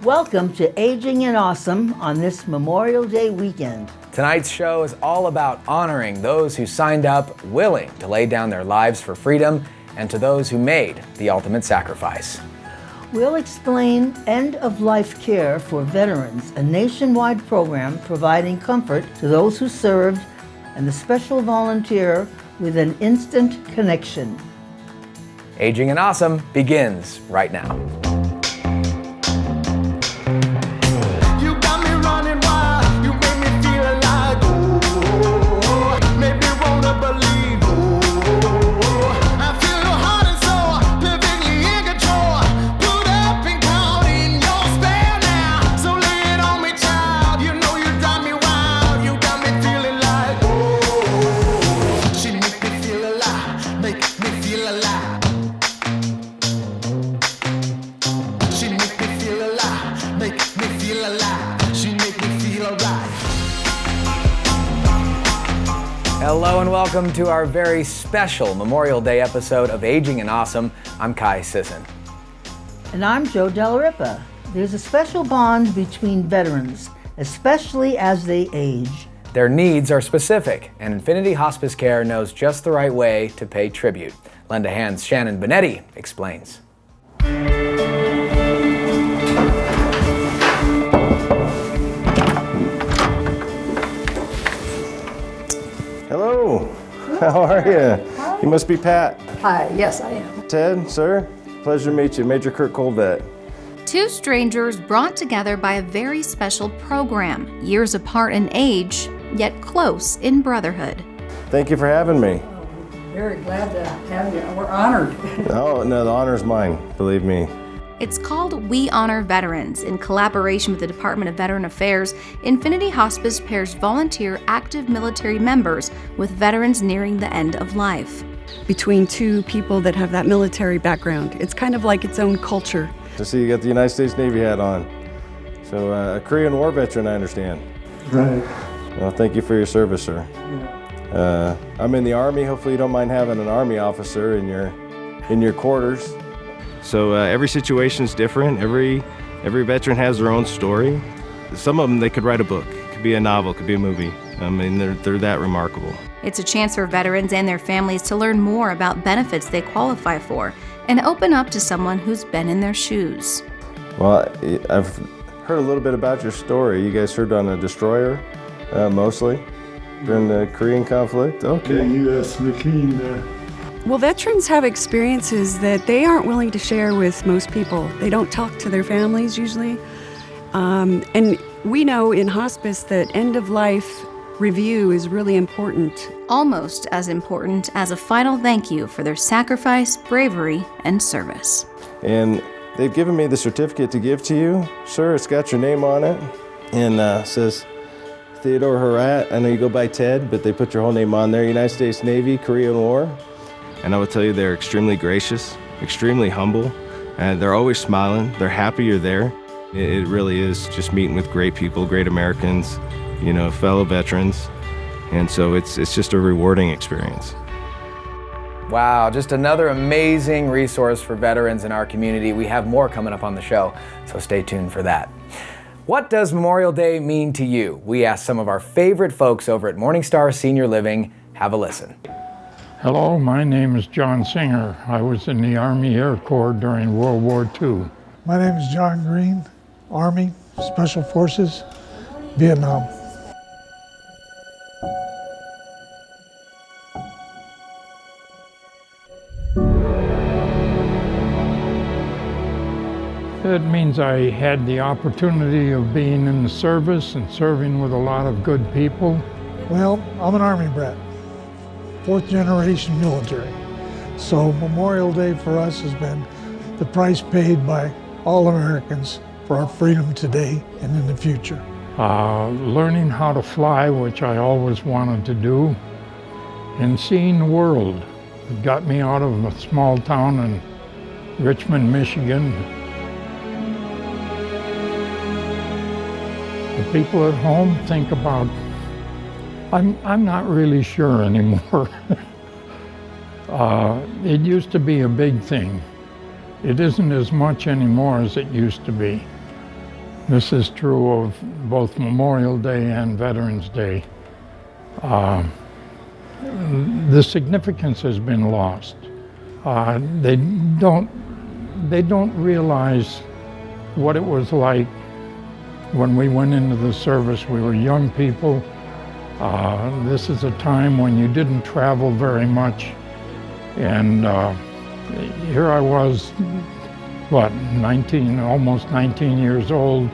Welcome to Aging and Awesome on this Memorial Day weekend. Tonight's show is all about honoring those who signed up willing to lay down their lives for freedom and to those who made the ultimate sacrifice. We'll explain end-of-life care for veterans, a nationwide program providing comfort to those who served, and the special volunteer with an instant connection. Aging and Awesome begins right now. Hello and welcome to our very special Memorial Day episode of Aging and Awesome. I'm Kai Sisson. And I'm Joe Delaripa. There's a special bond between veterans, especially as they age. Their needs are specific, and Infinity Hospice Care knows just the right way to pay tribute. Lend a Hand's Shannon Benetti explains. Hello, how are you? Hi. You must be Pat. Hi, yes, I am. Ted, sir, pleasure to meet you. Major Kurt Colvet. Two strangers brought together by a very special program, years apart in age, yet close in brotherhood. Thank you for having me. Very glad to have you. We're honored. Oh, no, the honor's mine, believe me. It's called We Honor Veterans. In collaboration with the Department of Veteran Affairs, Infinity Hospice pairs volunteer active military members with veterans nearing the end of life. Between two people that have that military background. It's kind of like its own culture. I see you got the United States Navy hat on. So a Korean War veteran, I understand. Right. Well, thank you for your service, sir. Yeah. I'm in the Army. Hopefully you don't mind having an Army officer in your quarters. So every situation's different. Every veteran has their own story. Some of them, they could write a book. It could be a novel, it could be a movie. I mean, they're that remarkable. It's a chance for veterans and their families to learn more about benefits they qualify for and open up to someone who's been in their shoes. Well, I've heard a little bit about your story. You guys served on a destroyer, mostly, during the Korean conflict? Okay. Yeah, U.S. McKean there. Well, veterans have experiences that they aren't willing to share with most people. They don't talk to their families usually. And we know in hospice that end-of-life review is really important. Almost as important as a final thank you for their sacrifice, bravery, and service. And they've given me the certificate to give to you, sir. It's got your name on it and says Theodore Herat. I know you go by Ted, but they put your whole name on there. United States Navy, Korean War. And I will tell you, they're extremely gracious, extremely humble, and they're always smiling. They're happy you're there. It really is just meeting with great people, great Americans, you know, fellow veterans. And so it's just a rewarding experience. Wow, just another amazing resource for veterans in our community. We have more coming up on the show, so stay tuned for that. What does Memorial Day mean to you? We asked some of our favorite folks over at Morningstar Senior Living. Have a listen. Hello, my name is John Singer. I was in the Army Air Corps during World War II. My name is John Green, Army, Special Forces, Vietnam. It means I had the opportunity of being in the service and serving with a lot of good people. Well, I'm an Army brat, fourth generation military. So Memorial Day for us has been the price paid by all Americans for our freedom today and in the future. Learning how to fly, which I always wanted to do, and seeing the world. It got me out of a small town in Richmond, Michigan. The people at home think about, I'm not really sure anymore. It used to be a big thing. It isn't as much anymore as it used to be. This is true of both Memorial Day and Veterans Day. The significance has been lost. They don't realize what it was like when we went into the service. We were young people. This is a time when you didn't travel very much. And here I was, almost 19 years old,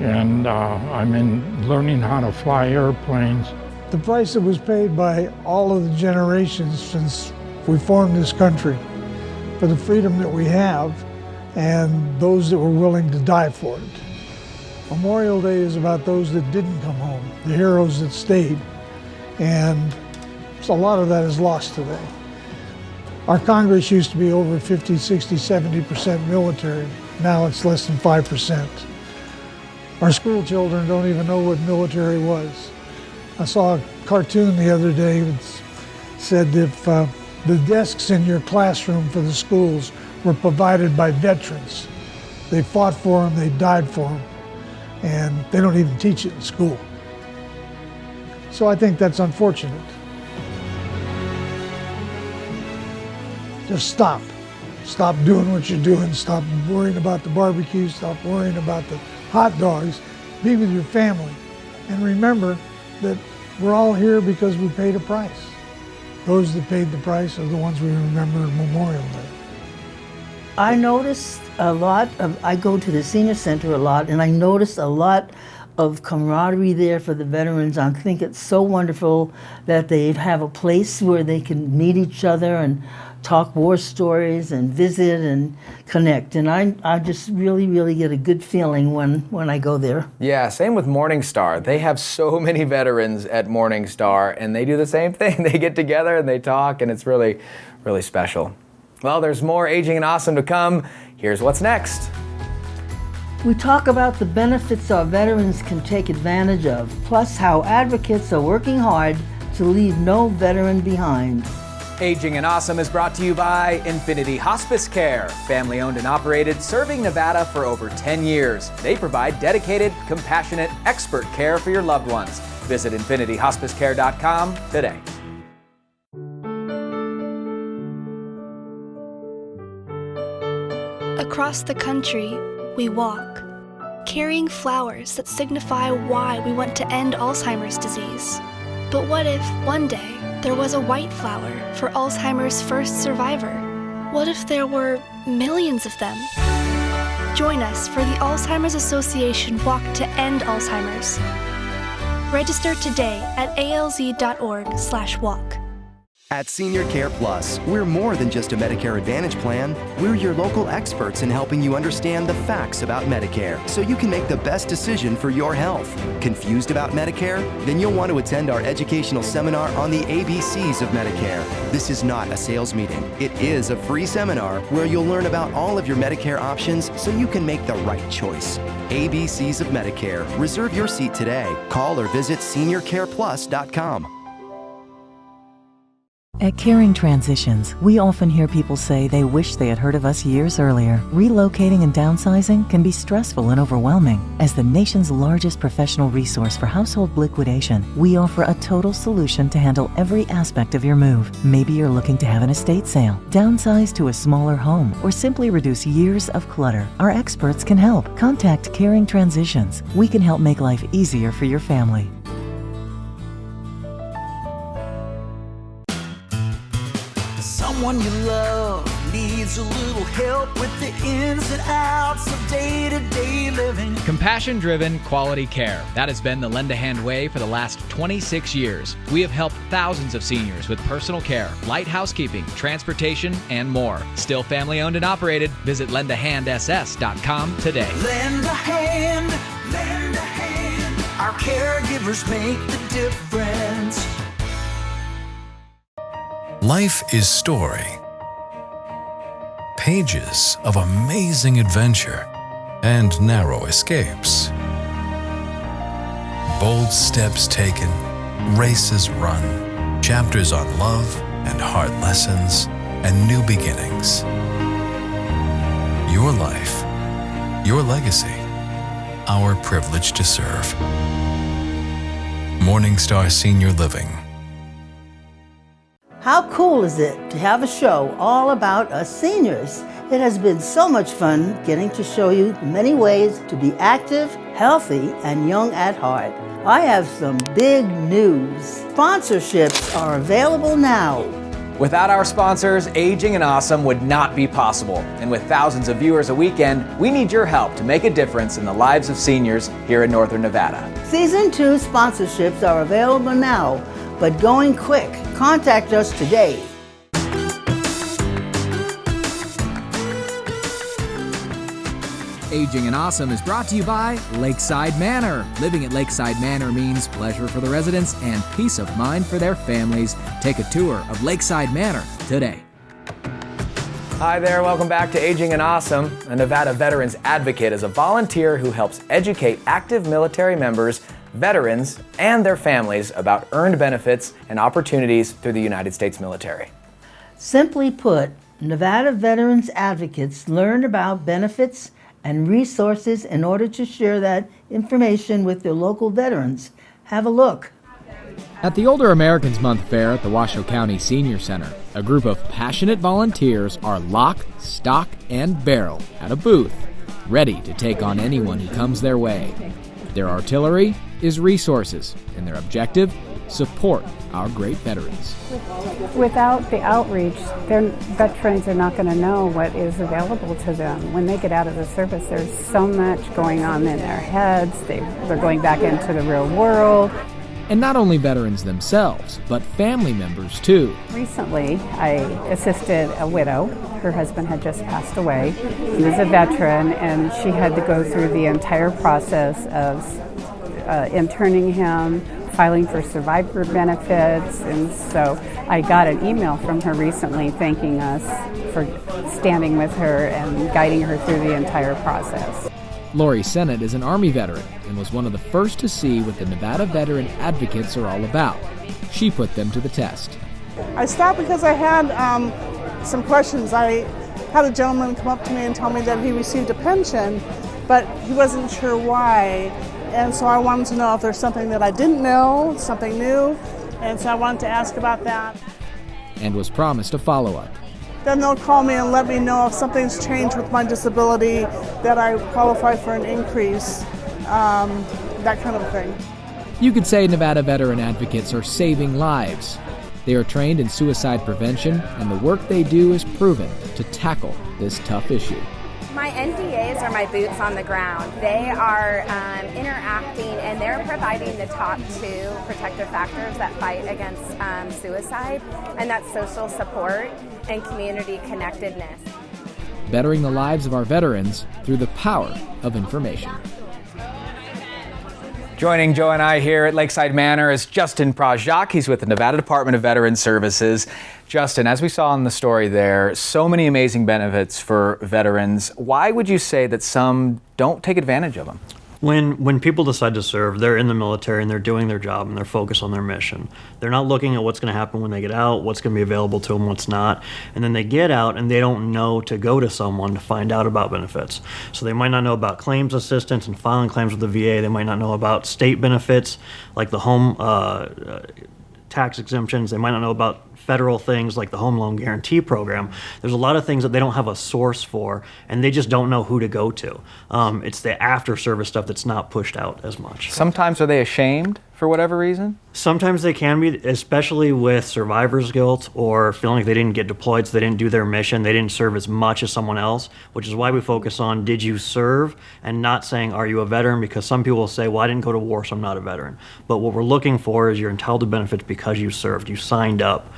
and I'm learning how to fly airplanes. The price that was paid by all of the generations since we formed this country for the freedom that we have and those that were willing to die for it. Memorial Day is about those that didn't come home, the heroes that stayed, and a lot of that is lost today. Our Congress used to be over 50, 60, 70% military. Now it's less than 5%. Our school children don't even know what military was. I saw a cartoon the other day that said if the desks in your classroom for the schools were provided by veterans, they fought for them, they died for them, and they don't even teach it in school. So I think that's unfortunate. Just stop. Stop doing what you're doing. Stop worrying about the barbecue. Stop worrying about the hot dogs. Be with your family. And remember that we're all here because we paid a price. Those that paid the price are the ones we remember on Memorial Day. I noticed a lot of, I go to the senior center a lot, and I noticed a lot of camaraderie there for the veterans. I think it's so wonderful that they have a place where they can meet each other and talk war stories and visit and connect. And I just really get a good feeling when I go there. Yeah, same with Morning Star. They have so many veterans at Morning Star, and they do the same thing. They get together and they talk, and it's really special. Well, there's more Aging and Awesome to come. Here's what's next. We talk about the benefits our veterans can take advantage of, plus how advocates are working hard to leave no veteran behind. Aging and Awesome is brought to you by Infinity Hospice Care, family owned and operated, serving Nevada for over 10 years. They provide dedicated, compassionate, expert care for your loved ones. Visit infinityhospicecare.com today. Across the country, we walk, carrying flowers that signify why we want to end Alzheimer's disease. But what if, one day, there was a white flower for Alzheimer's first survivor? What if there were millions of them? Join us for the Alzheimer's Association Walk to End Alzheimer's. Register today at alz.org/walk. At Senior Care Plus, we're more than just a Medicare Advantage plan. We're your local experts in helping you understand the facts about Medicare so you can make the best decision for your health. Confused about Medicare? Then you'll want to attend our educational seminar on the ABCs of Medicare. This is not a sales meeting. It is a free seminar where you'll learn about all of your Medicare options so you can make the right choice. ABCs of Medicare. Reserve your seat today. Call or visit seniorcareplus.com. At Caring Transitions, we often hear people say they wish they had heard of us years earlier. Relocating and downsizing can be stressful and overwhelming. As the nation's largest professional resource for household liquidation, we offer a total solution to handle every aspect of your move. Maybe you're looking to have an estate sale, downsize to a smaller home, or simply reduce years of clutter. Our experts can help. Contact Caring Transitions. We can help make life easier for your family. Someone you love needs a little help with the ins and outs of day-to-day living. Compassion-driven quality care. That has been the Lend a Hand way for the last 26 years. We have helped thousands of seniors with personal care, light housekeeping, transportation, and more. Still family-owned and operated. Visit lendahandss.com today. Lend a hand, lend a hand. Our caregivers make the difference. Life is story. Pages of amazing adventure and narrow escapes. Bold steps taken, races run, chapters on love and hard lessons and new beginnings. Your life, your legacy, our privilege to serve. Morningstar Senior Living. How cool is it to have a show all about us seniors? It has been so much fun getting to show you the many ways to be active, healthy, and young at heart. I have some big news. Sponsorships are available now. Without our sponsors, Aging and Awesome would not be possible. And with thousands of viewers a weekend, we need your help to make a difference in the lives of seniors here in Northern Nevada. Season 2 sponsorships are available now, but going quick. Contact us today. Aging and Awesome is brought to you by Lakeside Manor. Living at Lakeside Manor means pleasure for the residents and peace of mind for their families. Take a tour of Lakeside Manor today. Hi there, welcome back to Aging and Awesome. A Nevada Veterans Advocate is a volunteer who helps educate active military members, veterans, and their families about earned benefits and opportunities through the United States military. Simply put, Nevada Veterans Advocates learn about benefits and resources in order to share that information with their local veterans. Have a look. At the Older Americans Month Fair at the Washoe County Senior Center, a group of passionate volunteers are lock, stock, and barrel at a booth, ready to take on anyone who comes their way. Their artillery is resources, and their objective, support our great veterans. Without the outreach, their veterans are not going to know what is available to them. When they get out of the service, there's so much going on in their heads. They're going back into the real world. And not only veterans themselves, but family members too. Recently, I assisted a widow. Her husband had just passed away. He was a veteran, and she had to go through the entire process of interning him, filing for survivor benefits, and so I got an email from her recently thanking us for standing with her and guiding her through the entire process. Lori Sennett is an Army veteran and was one of the first to see what the Nevada Veteran Advocates are all about. She put them to the test. I stopped because I had some questions. I had a gentleman come up to me and tell me that he received a pension, but he wasn't sure why. And so I wanted to know if there's something that I didn't know, something new, and so I wanted to ask about that. And was promised a follow-up. Then they'll call me and let me know if something's changed with my disability, that I qualify for an increase, that kind of thing. You could say Nevada Veteran Advocates are saving lives. They are trained in suicide prevention, and the work they do is proven to tackle this tough issue. My NDAs are my boots on the ground. They are interacting and they're providing the top 2 protective factors that fight against suicide, and that's social support and community connectedness. Bettering the lives of our veterans through the power of information. Joining Joe and I here at Lakeside Manor is Justin Prajak. He's with the Nevada Department of Veterans Services. Justin, as we saw in the story there, so many amazing benefits for veterans. Why would you say that some don't take advantage of them? When people decide to serve, they're in the military and they're doing their job and they're focused on their mission. They're not looking at what's going to happen when they get out, what's going to be available to them, what's not. And then they get out and they don't know to go to someone to find out about benefits. So they might not know about claims assistance and filing claims with the VA. They might not know about state benefits like the home tax exemptions. They might not know about federal things like the Home Loan Guarantee Program. There's a lot of things that they don't have a source for, and they just don't know who to go to. It's the after-service stuff that's not pushed out as much. Sometimes are they ashamed for whatever reason? Sometimes they can be, especially with survivor's guilt or feeling like they didn't get deployed, so they didn't do their mission, they didn't serve as much as someone else, which is why we focus on did you serve and not saying are you a veteran, because some people will say, well, I didn't go to war, so I'm not a veteran. But what we're looking for is you're entitled to benefits because you served, you signed up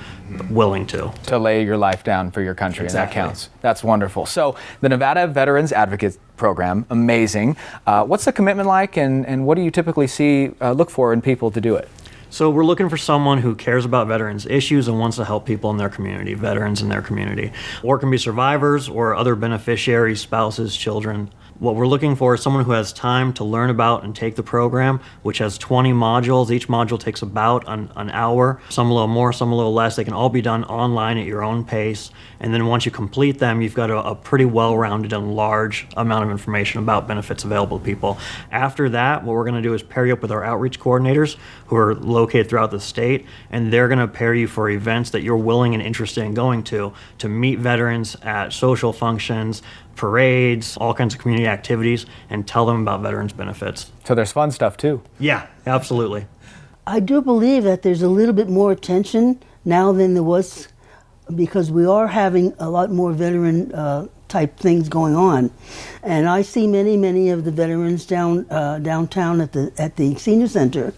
willing to lay your life down for your country. Exactly. And that counts. That's wonderful. So the Nevada Veterans Advocate Program, amazing. What's the commitment like, and what do you typically see look for in people to do it? So we're looking for someone who cares about veterans issues and wants to help people in their community, veterans in their community. Or it can be survivors or other beneficiaries, spouses, children. What we're looking for is someone who has time to learn about and take the program, which has 20 modules. Each module takes about an hour, some a little more, some a little less. They can all be done online at your own pace. And then once you complete them, you've got a pretty well-rounded and large amount of information about benefits available to people. After that, what we're going to do is pair you up with our outreach coordinators who are located throughout the state, and they're going to pair you for events that you're willing and interested in going to meet veterans at social functions, parades, all kinds of community activities, and tell them about veterans benefits. So there's fun stuff too. Yeah, absolutely. I do believe that there's a little bit more attention now than there was, because we are having a lot more veteran type things going on. And I see many of the veterans downtown at the senior center,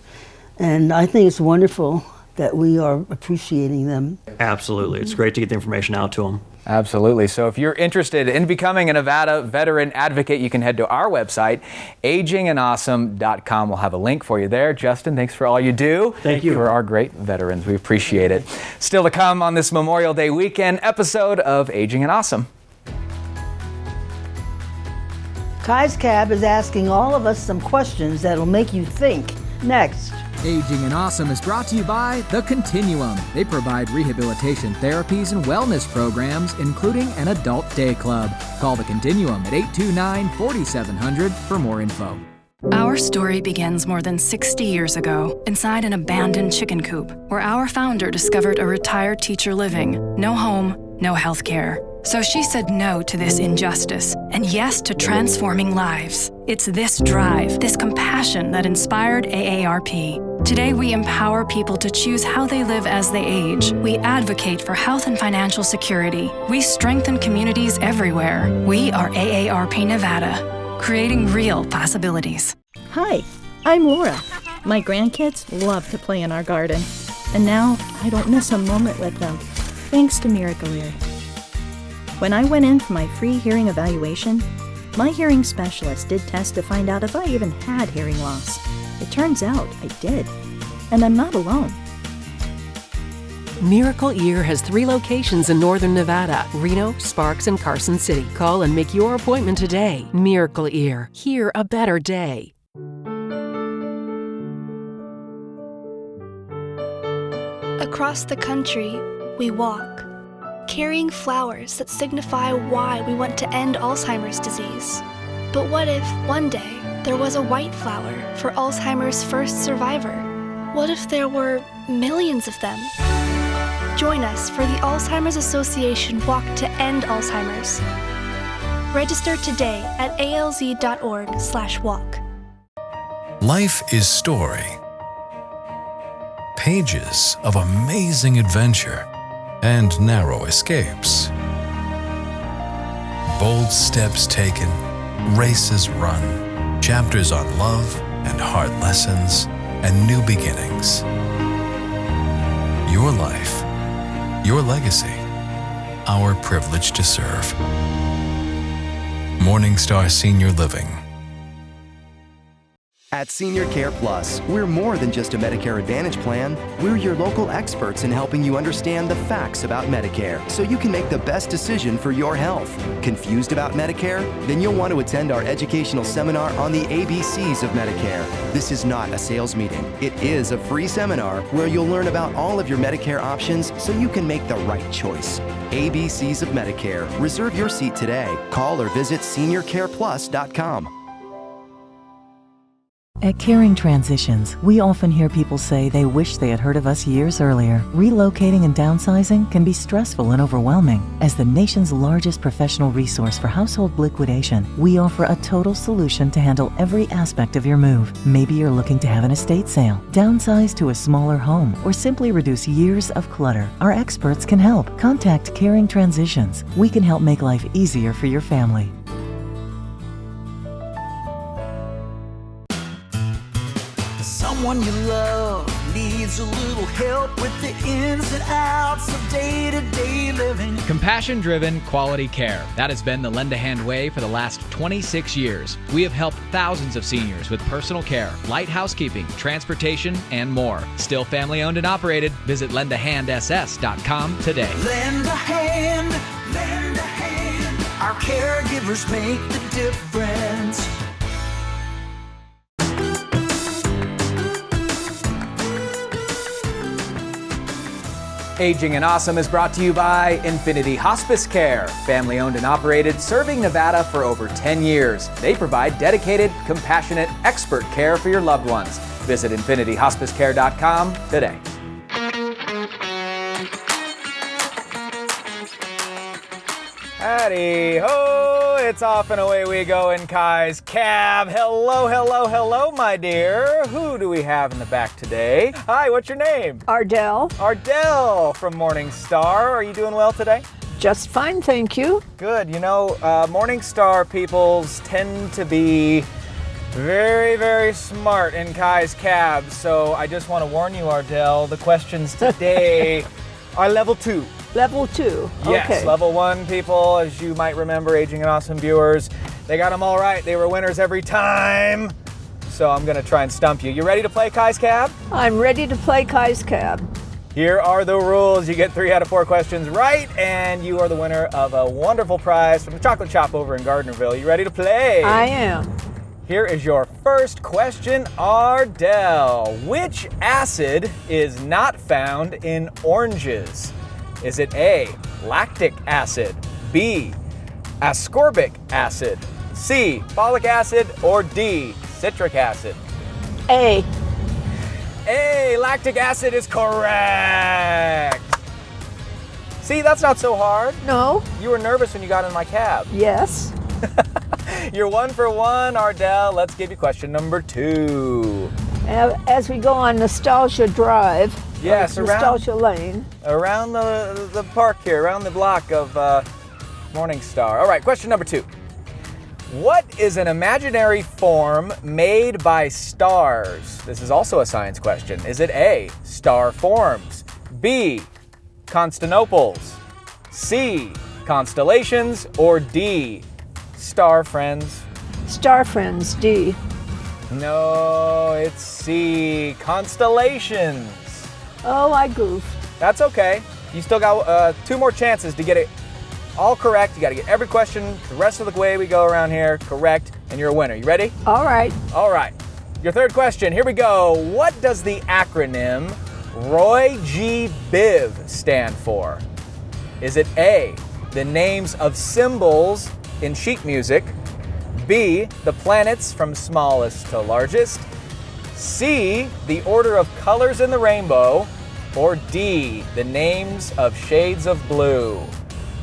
and I think it's wonderful that we are appreciating them. Absolutely. It's great to get the information out to them. Absolutely. So if you're interested in becoming a Nevada veteran advocate, you can head to our website, agingandawesome.com. We'll have a link for you there. Justin, thanks for all you do. Thank you. For our great veterans. We appreciate it. Still to come on this Memorial Day weekend episode of Aging and Awesome. Kai's Cab is asking all of us some questions that'll make you think. Next. Aging and Awesome is brought to you by The Continuum. They provide rehabilitation therapies and wellness programs, including an adult day club. Call The Continuum at 829-4700 for more info. Our story begins more than 60 years ago inside an abandoned chicken coop where our founder discovered a retired teacher living. No home, no health care. So she said no to this injustice and yes to transforming lives. It's this drive, this compassion that inspired AARP. Today, we empower people to choose how they live as they age. We advocate for health and financial security. We strengthen communities everywhere. We are AARP Nevada, creating real possibilities. Hi, I'm Laura. My grandkids love to play in our garden, and now I don't miss a moment with them, thanks to Miracle Ear. When I went in for my free hearing evaluation, my hearing specialist did tests to find out if I even had hearing loss. It turns out I did, and I'm not alone. Miracle Ear has 3 locations in northern Nevada: Reno, Sparks, and Carson City. Call and make your appointment today. Miracle Ear. Hear a better day. Across the country, we walk, carrying flowers that signify why we want to end Alzheimer's disease. But what if, one day, there was a white flower for Alzheimer's first survivor? What if there were millions of them? Join us for the Alzheimer's Association Walk to End Alzheimer's. Register today at alz.org/walk. Life is story. Pages of amazing adventure and narrow escapes. Bold steps taken, races run, chapters on love and hard lessons and new beginnings. Your life, your legacy, our privilege to serve. Morningstar Senior Living. At Senior Care Plus, we're more than just a Medicare Advantage plan. We're your local experts in helping you understand the facts about Medicare so you can make the best decision for your health. Confused about Medicare? Then you'll want to attend our educational seminar on the ABCs of Medicare. This is not a sales meeting. It is a free seminar where you'll learn about all of your Medicare options so you can make the right choice. ABCs of Medicare. Reserve your seat today. Call or visit seniorcareplus.com. At Caring Transitions, we often hear people say they wish they had heard of us years earlier. Relocating and downsizing can be stressful and overwhelming. As the nation's largest professional resource for household liquidation, we offer a total solution to handle every aspect of your move. Maybe you're looking to have an estate sale, downsize to a smaller home, or simply reduce years of clutter. Our experts can help. Contact Caring Transitions. We can help make life easier for your family. Someone you love needs a little help with the ins and outs of day-to-day living. Compassion-driven quality care. That has been the Lend a Hand way for the last 26 years. We have helped thousands of seniors with personal care, light housekeeping, transportation, and more. Still family-owned and operated. Visit lendahandss.com today. Lend a hand, lend a hand. Our Our caregivers make the difference. Aging and Awesome is brought to you by Infinity Hospice Care, family owned and operated, serving Nevada for over 10 years. They provide dedicated, compassionate, expert care for your loved ones. Visit infinityhospicecare.com today. Howdy ho, it's off and away we go in Kai's cab. Hello, hello, hello, my dear. Who do we have in the back today? Hi, what's your name? Ardell. Ardell from Morning Star. Are you doing well today? Just fine, thank you. Good. You know, Morning Star peoples tend to be very, very smart in Kai's cab. So I just want to warn you, Ardell, the questions today are level 2. Level 2. Yes, okay. Level 1 people, as you might remember, Aging and Awesome viewers, they got them all right. They were winners every time. So I'm going to try and stump you. You ready to play Kai's Cab? I'm ready to play Kai's Cab. Here are the rules. You get 3 out of 4 questions right, and you are the winner of a wonderful prize from the Chocolate Shop over in Gardnerville. You ready to play? I am. Here is your first question, Ardell. Which acid is not found in oranges? Is it A, lactic acid, B, ascorbic acid, C, folic acid, or D, citric acid? A. A, lactic acid is correct. See, that's not so hard. No. You were nervous when you got in my cab. Yes. You're 1 for 1, Ardell. Let's give you question number 2. As we go on Nostalgia Drive, yes, Nostalgia Lane. Around the park here, around the block of Morning Star. All right, question number 2. What is an imaginary form made by stars? This is also a science question. Is it A, star forms, B, constanoples, C, constellations, or D, star friends? Star friends, D. No, it's C, constellations. Oh, I goofed. That's okay. You still got 2 more chances to get it all correct. You got to get every question the rest of the way we go around here correct, and you're a winner. You ready? All right. All right. Your third question. Here we go. What does the acronym Roy G. Biv stand for? Is it A, the names of symbols in sheet music, B, the planets from smallest to largest, C, the order of colors in the rainbow, or D, the names of shades of blue?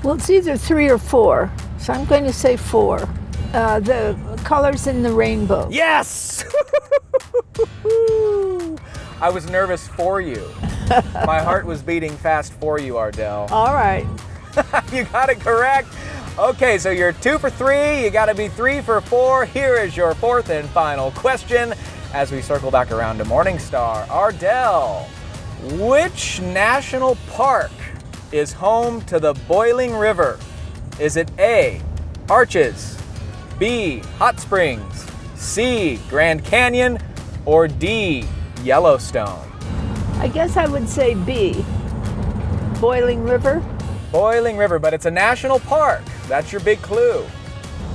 Well, it's either 3 or 4, so I'm going to say 4. The colors in the rainbow. Yes! I was nervous for you. My heart was beating fast for you, Ardell. All right. You got it correct. Okay, so you're 2 for 3. You got to be 3 for 4. Here is your 4th and final question as we circle back around to Morning Star. Ardell, which national park is home to the boiling river? Is it A, Arches, B, Hot Springs, C, Grand Canyon, or D, Yellowstone? I guess I would say B, Boiling River. Boiling River, but it's a national park. That's your big clue.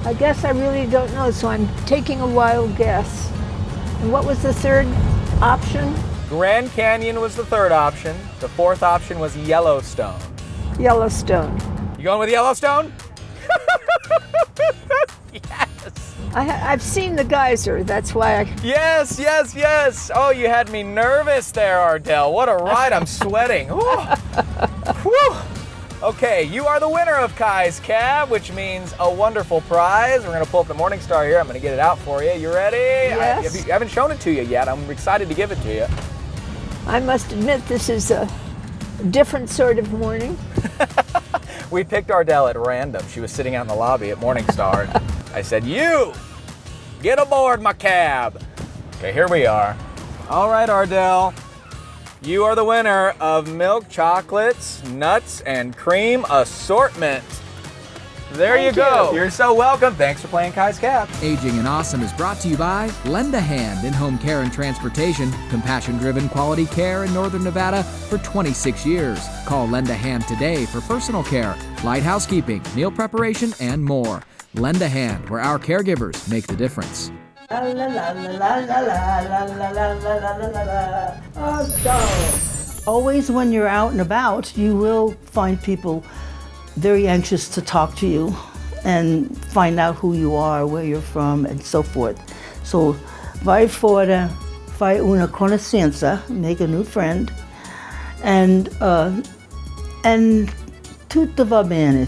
I guess I really don't know, so I'm taking a wild guess. And what was the third option? Grand Canyon was the third option. The 4th option was Yellowstone. Yellowstone. You going with Yellowstone? Yes. I've seen the geyser, that's why I... Yes, yes, yes. Oh, you had me nervous there, Ardell. What a ride, I'm sweating. Whew. Okay, you are the winner of Kai's Cab, which means a wonderful prize. We're going to pull up the Morning Star here. I'm going to get it out for you. You ready? Yes. I haven't shown it to you yet. I'm excited to give it to you. I must admit this is a different sort of morning. We picked Ardell at random. She was sitting out in the lobby at Morning Star. I said, you, get aboard my cab. Okay, here we are. All right, Ardell. You are the winner of milk chocolates, nuts, and cream assortment. There you Thank go. you. You're so welcome. Thanks for playing Kai's Cap. Aging and Awesome is brought to you by Lend a Hand in-home care and transportation, compassion-driven quality care in Northern Nevada for 26 years. Call Lend a Hand today for personal care, light housekeeping, meal preparation, and more. Lend a Hand, where our caregivers make the difference. La la la la la la la la la la. Oh, always when you're out and about, you will find people very anxious to talk to you and find out who you are, where you're from, and so forth. So, vai fora, fai una conoscenza, make a new friend, and tutto va bene,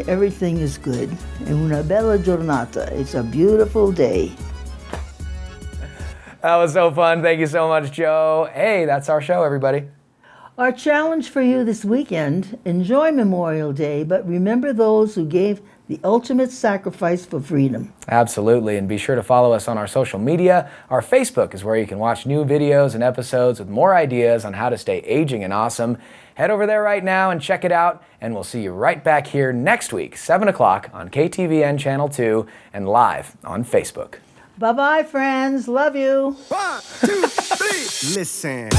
everything is good. È una bella giornata, it's a beautiful day. That was so fun. Thank you so much, Joe. Hey, that's our show, everybody. Our challenge for you this weekend, enjoy Memorial Day, but remember those who gave the ultimate sacrifice for freedom. Absolutely, and be sure to follow us on our social media. Our Facebook is where you can watch new videos and episodes with more ideas on how to stay aging and awesome. Head over there right now and check it out, and we'll see you right back here next week, 7 o'clock on KTVN Channel 2 and live on Facebook. Bye-bye, friends. Love you. 1, 2, 3. Listen.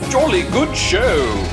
Jolly good show.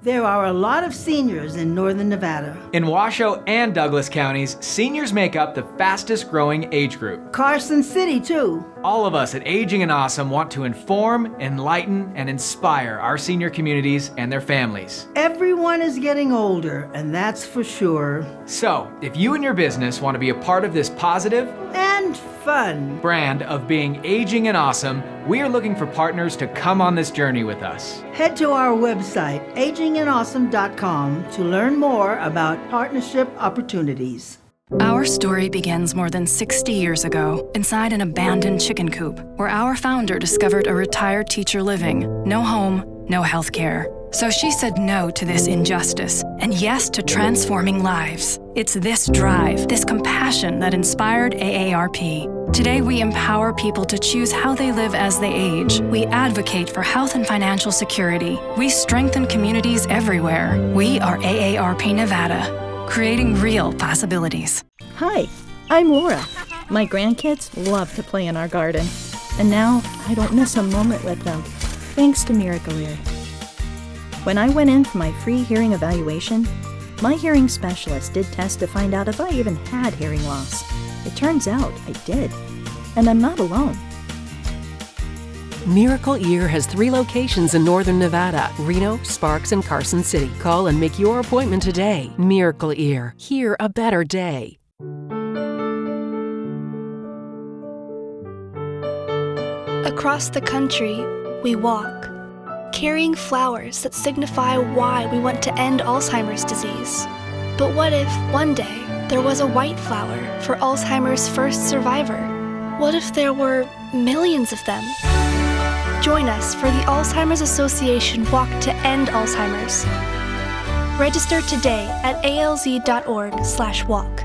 There are a lot of seniors in Northern Nevada. In Washoe and Douglas counties, seniors make up the fastest growing age group. Carson City, too. All of us at Aging and Awesome want to inform, enlighten, and inspire our senior communities and their families. Everyone is getting older, and that's for sure. So, if you and your business want to be a part of this positive and fun brand of being aging and awesome, we are looking for partners to come on this journey with us. Head to our website, agingandawesome.com, to learn more about partnership opportunities. Our story begins more than 60 years ago inside an abandoned chicken coop where our founder discovered a retired teacher living, no home, no health care. So she said no to this injustice and yes to transforming lives. It's this drive, this compassion that inspired AARP. Today, we empower people to choose how they live as they age. We advocate for health and financial security. We strengthen communities everywhere. We are AARP Nevada, creating real possibilities. Hi, I'm Laura. My grandkids love to play in our garden. And now I don't miss a moment with them, thanks to Miracle Ear. When I went in for my free hearing evaluation, my hearing specialist did tests to find out if I even had hearing loss. It turns out I did, and I'm not alone. Miracle Ear has 3 locations in Northern Nevada, Reno, Sparks, and Carson City. Call and make your appointment today. Miracle Ear. Hear a better day. Across the country, we walk, carrying flowers that signify why we want to end Alzheimer's disease. But what if, one day, there was a white flower for Alzheimer's first survivor? What if there were millions of them? Join us for the Alzheimer's Association Walk to End Alzheimer's. Register today at alz.org/walk.